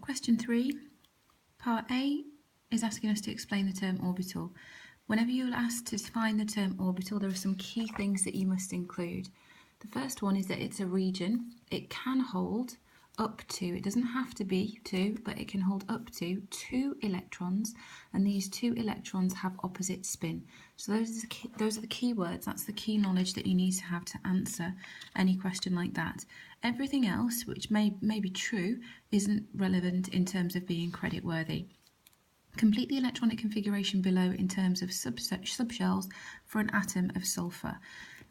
Question 3, part A is asking us to explain the term orbital. Whenever you're asked to define the term orbital, there are some key things that you must include. The first one is that it's a region. It can hold up to, it doesn't have to be 2, but it can hold up to 2 electrons, and these 2 electrons have opposite spin. So those are the key words, that's the key knowledge that you need to have to answer any question like that. Everything else, which may be true, isn't relevant in terms of being credit worthy. Complete the electronic configuration below in terms of subshells for an atom of sulfur.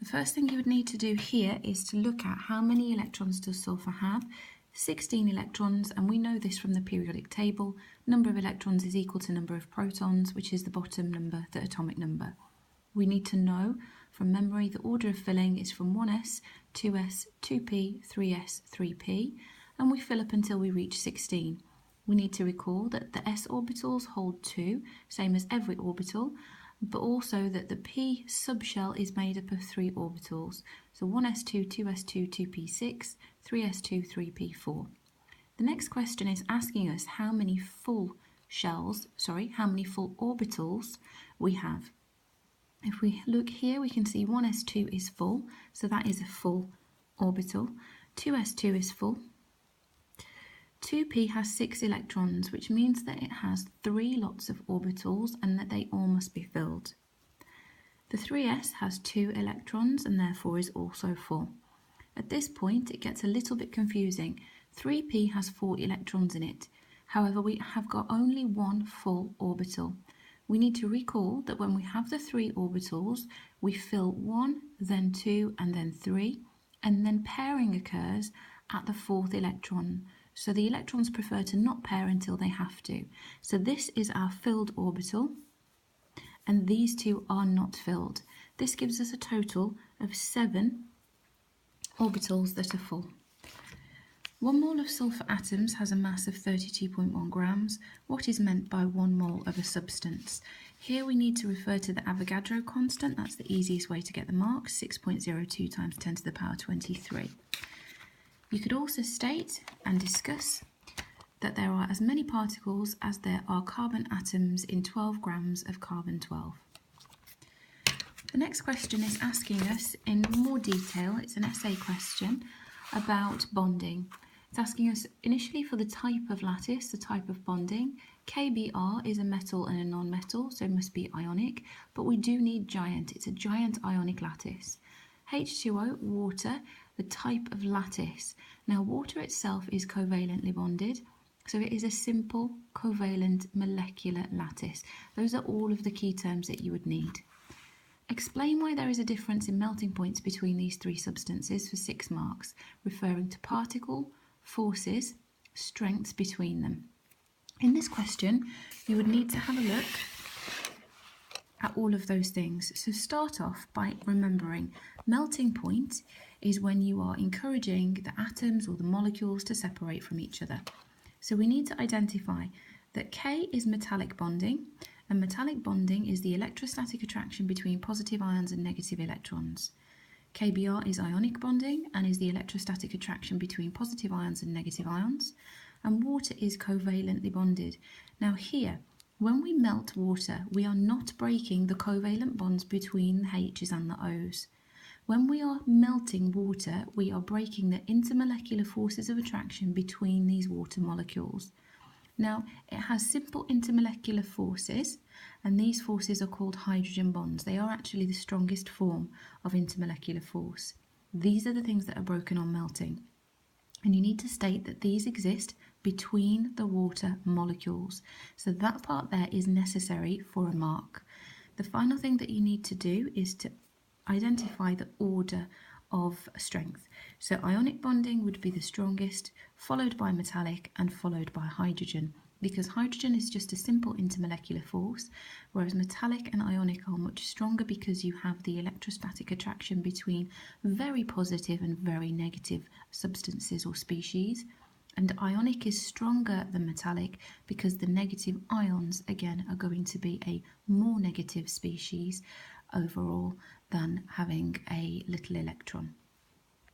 The first thing you would need to do here is to look at how many electrons does sulfur have. 16 electrons, and we know this from the periodic table. Number of electrons is equal to number of protons, which is the bottom number, the atomic number. We need to know from memory the order of filling is from 1s, 2s, 2p, 3s, 3p, and we fill up until we reach 16. We need to recall that the s orbitals hold 2, same as every orbital, but also that the p subshell is made up of 3 orbitals. So 1s2, 2s2, 2p6, 3s2, 3p4. The next question is asking us how many full orbitals we have. If we look here, we can see 1s2 is full, so that is a full orbital. 2s2 is full. 2p has 6 electrons, which means that it has 3 lots of orbitals and that they all must be filled. The 3s has 2 electrons and therefore is also full. At this point, it gets a little bit confusing. 3p has 4 electrons in it. However, we have got only 1 full orbital. We need to recall that when we have the 3 orbitals, we fill 1, then 2, and then 3, and then pairing occurs at the 4th electron. So the electrons prefer to not pair until they have to. So this is our filled orbital, and these 2 are not filled. This gives us a total of 7 orbitals that are full. 1 mole of sulfur atoms has a mass of 32.1 grams. What is meant by 1 mole of a substance? Here we need to refer to the Avogadro constant. That's the easiest way to get the mark, 6.02 times 10 to the power 23. You could also state and discuss that there are as many particles as there are carbon atoms in 12 grams of carbon-12. The next question is asking us in more detail, it's an essay question about bonding. It's asking us initially for the type of lattice, the type of bonding. KBr is a metal and a non-metal, so it must be ionic, but we do need giant. It's a giant ionic lattice. H2O, water, the type of lattice. Now, water itself is covalently bonded, so it is a simple covalent molecular lattice. Those are all of the key terms that you would need. Explain why there is a difference in melting points between these 3 substances for 6 marks, referring to particle, forces, strengths between them. In this question, you would need to have a look at all of those things. So start off by remembering melting point is when you are encouraging the atoms or the molecules to separate from each other. So we need to identify that K is metallic bonding, and metallic bonding is the electrostatic attraction between positive ions and negative electrons. KBr is ionic bonding and is the electrostatic attraction between positive ions and negative ions, and water is covalently bonded. Now here, when we melt water, we are not breaking the covalent bonds between the H's and the O's. When we are melting water, we are breaking the intermolecular forces of attraction between these water molecules. Now, it has simple intermolecular forces, and these forces are called hydrogen bonds. They are actually the strongest form of intermolecular force. These are the things that are broken on melting. And you need to state that these exist between the water molecules. So that part there is necessary for a mark. The final thing that you need to do is to identify the order of strength. So ionic bonding would be the strongest, followed by metallic and followed by hydrogen, because hydrogen is just a simple intermolecular force, whereas metallic and ionic are much stronger because you have the electrostatic attraction between very positive and very negative substances or species. And ionic is stronger than metallic because the negative ions, again, are going to be a more negative species overall than having a little electron.